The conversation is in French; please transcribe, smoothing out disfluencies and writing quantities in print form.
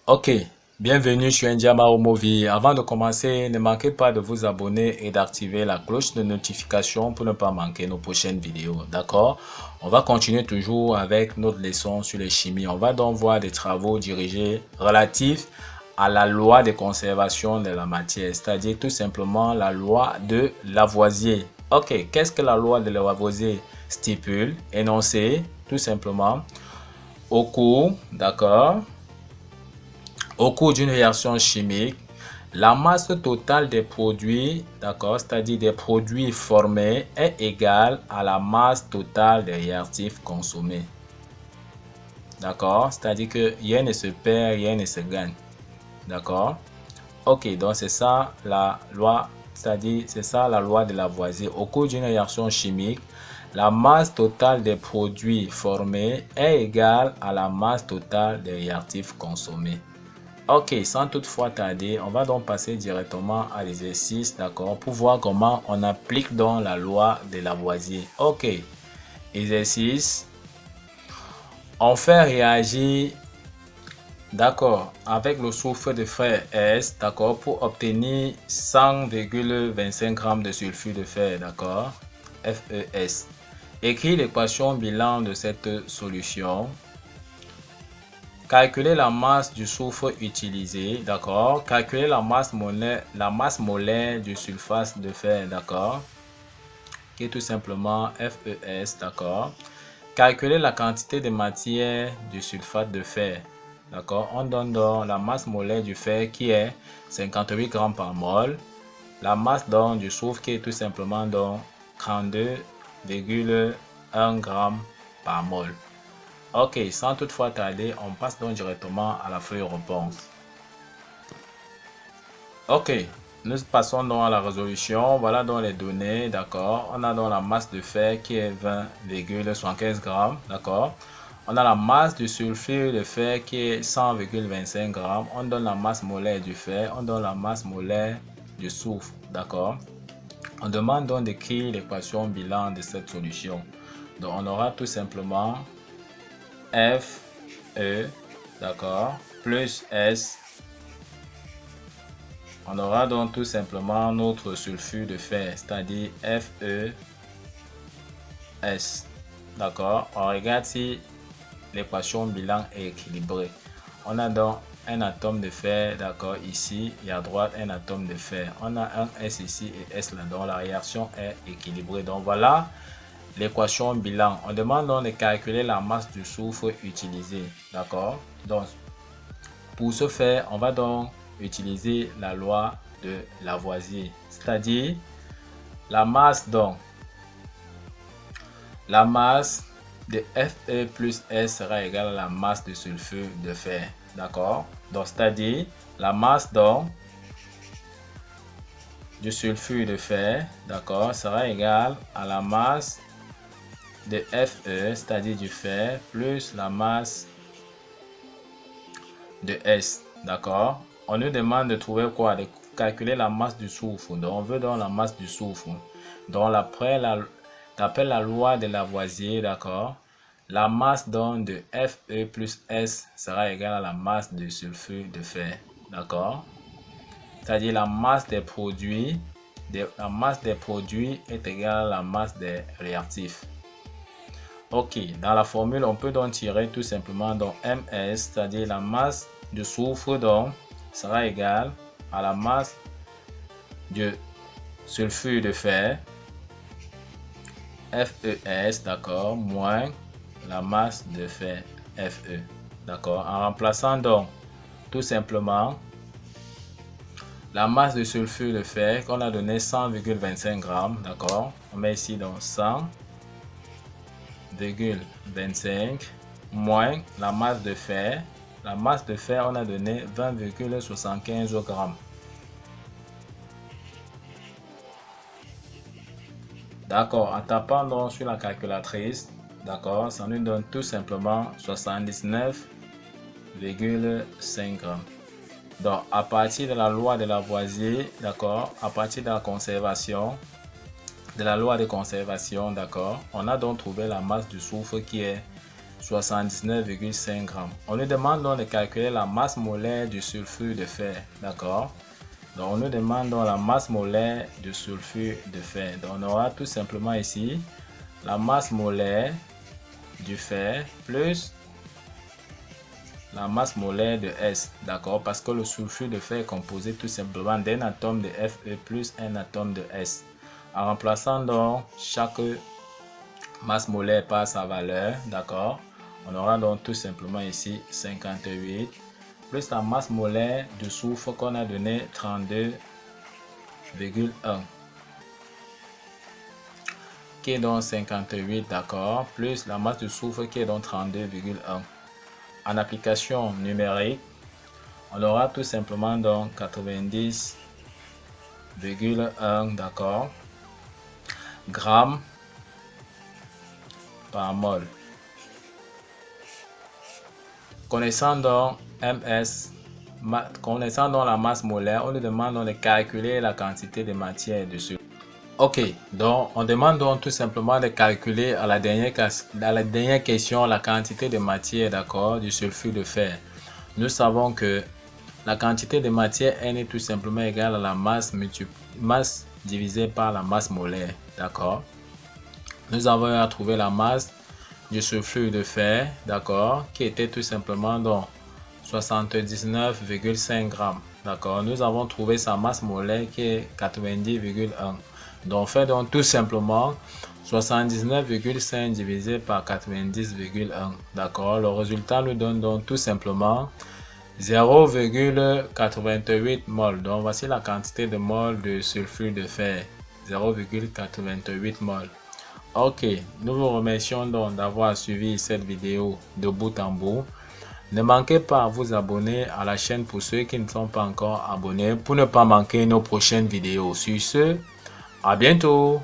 Ok, bienvenue sur Ndiamaro Movie. Avant de commencer, ne manquez pas de vous abonner et d'activer la cloche de notification pour ne pas manquer nos prochaines vidéos. D'accord? On va continuer toujours avec notre leçon sur les chimies. On va donc voir des travaux dirigés relatifs à la loi de conservation de la matière, c'est-à-dire tout simplement la loi de Lavoisier. Ok, qu'est-ce que la loi de Lavoisier stipule? Énoncé, tout simplement, au cours, d'accord? Au cours d'une réaction chimique, la masse totale des produits, d'accord, c'est-à-dire des produits formés, est égale à la masse totale des réactifs consommés. D'accord, c'est-à-dire que rien ne se perd, rien ne se gagne. D'accord. Ok, donc c'est ça la loi, c'est-à-dire c'est ça la loi de Lavoisier. Au cours d'une réaction chimique, la masse totale des produits formés est égale à la masse totale des réactifs consommés. Ok, sans toutefois tarder, on va donc passer directement à l'exercice, d'accord, pour voir comment on applique donc la loi de Lavoisier. Ok, exercice, on fait réagir, d'accord, avec le soufre de fer S, d'accord, pour obtenir 100,25 g de sulfure de fer, d'accord, FeS. Écris l'équation bilan de cette solution. Calculer la masse du soufre utilisé, d'accord. Calculer la masse molaire du sulfate de fer, d'accord. Qui est tout simplement FeS, d'accord. Calculer la quantité de matière du sulfate de fer, d'accord. On donne donc la masse molaire du fer qui est 58 g par mol. La masse donc du soufre qui est tout simplement donc 32,1 g par mol. Ok, sans toutefois tarder, on passe donc directement à la feuille réponse. Ok, nous passons donc à la résolution. Voilà donc les données, d'accord. On a donc la masse de fer qui est 20,75 g, d'accord. On a la masse du sulfure de fer qui est 100,25 g. On donne la masse molaire du fer, on donne la masse molaire du soufre, d'accord. On demande donc d'écrire l'équation bilan de cette solution. Donc on aura tout simplement Fe, d'accord, plus S. On aura donc tout simplement notre sulfure de fer, c'est-à-dire FeS. D'accord, on regarde si l'équation bilan est équilibrée. On a donc un atome de fer, d'accord, ici et à droite un atome de fer. On a un S ici et S là, donc la réaction est équilibrée. Donc voilà l'équation bilan. On demande donc de calculer la masse du soufre utilisé. D'accord. Donc, pour ce faire, on va donc utiliser la loi de Lavoisier. C'est-à-dire, la masse donc, la masse de Fe plus S sera égale à la masse de sulfure de fer. D'accord. Donc, c'est-à-dire, la masse donc du sulfure de fer, d'accord, sera égale à la masse de Fe, c'est-à-dire du fer, plus la masse de S, d'accord. On nous demande de trouver quoi? De calculer la masse du soufre. Donc, on veut donc la masse du soufre. Donc, d'après la loi de Lavoisier, d'accord, la masse donc de Fe plus S sera égale à la masse de sulfure de fer, d'accord. C'est-à-dire la masse des produits, est égale à la masse des réactifs. Ok, dans la formule, on peut donc tirer tout simplement donc MS, c'est-à-dire la masse du soufre donc sera égale à la masse du sulfure de fer, FeS, d'accord, moins la masse de fer, Fe, d'accord. En remplaçant donc tout simplement la masse de sulfure de fer qu'on a donné 100,25 g, d'accord. On met ici donc 100,25 moins la masse de fer. La masse de fer, on a donné 20,75 g. D'accord, en tapant donc sur la calculatrice, d'accord, ça nous donne tout simplement 79,5 g. Donc, à partir de la loi de Lavoisier, d'accord, à partir de la conservation, de la loi de conservation, d'accord, on a donc trouvé la masse du soufre qui est 79,5 grammes. On nous demande donc de calculer la masse molaire du sulfure de fer. D'accord? Donc, on nous demande donc la masse molaire du sulfure de fer. Donc, on aura tout simplement ici la masse molaire du fer plus la masse molaire de S. D'accord? Parce que le sulfure de fer est composé tout simplement d'un atome de Fe plus un atome de S. En remplaçant donc chaque masse molaire par sa valeur, d'accord, on aura donc tout simplement ici 58 plus la masse molaire de soufre qu'on a donné 32,1 qui est donc 58, d'accord, plus la masse de soufre qui est donc 32,1. En application numérique, on aura tout simplement donc 90,1, d'accord, grammes par mol. Connaissant donc MS, connaissant donc la masse molaire, on nous demande donc de calculer la quantité de matière dessus. Ok, donc on demande donc tout simplement de calculer à la dernière question la quantité de matière, d'accord, du sulfure de fer. Nous savons que la quantité de matière N est tout simplement égale à la masse divisée par la masse molaire, d'accord. Nous avons à trouver la masse du sulfure de fer, d'accord, qui était tout simplement donc 79,5 grammes, d'accord. Nous avons trouvé sa masse molaire qui est 90,1. Donc on fait donc tout simplement 79,5 divisé par 90,1, d'accord. Le résultat nous donne donc tout simplement 0,88 mol. Donc voici la quantité de mol de sulfure de fer, 0,88 mol. Ok, nous vous remercions donc d'avoir suivi cette vidéo de bout en bout. Ne manquez pas à vous abonner à la chaîne pour ceux qui ne sont pas encore abonnés pour ne pas manquer nos prochaines vidéos. Sur ce, à bientôt.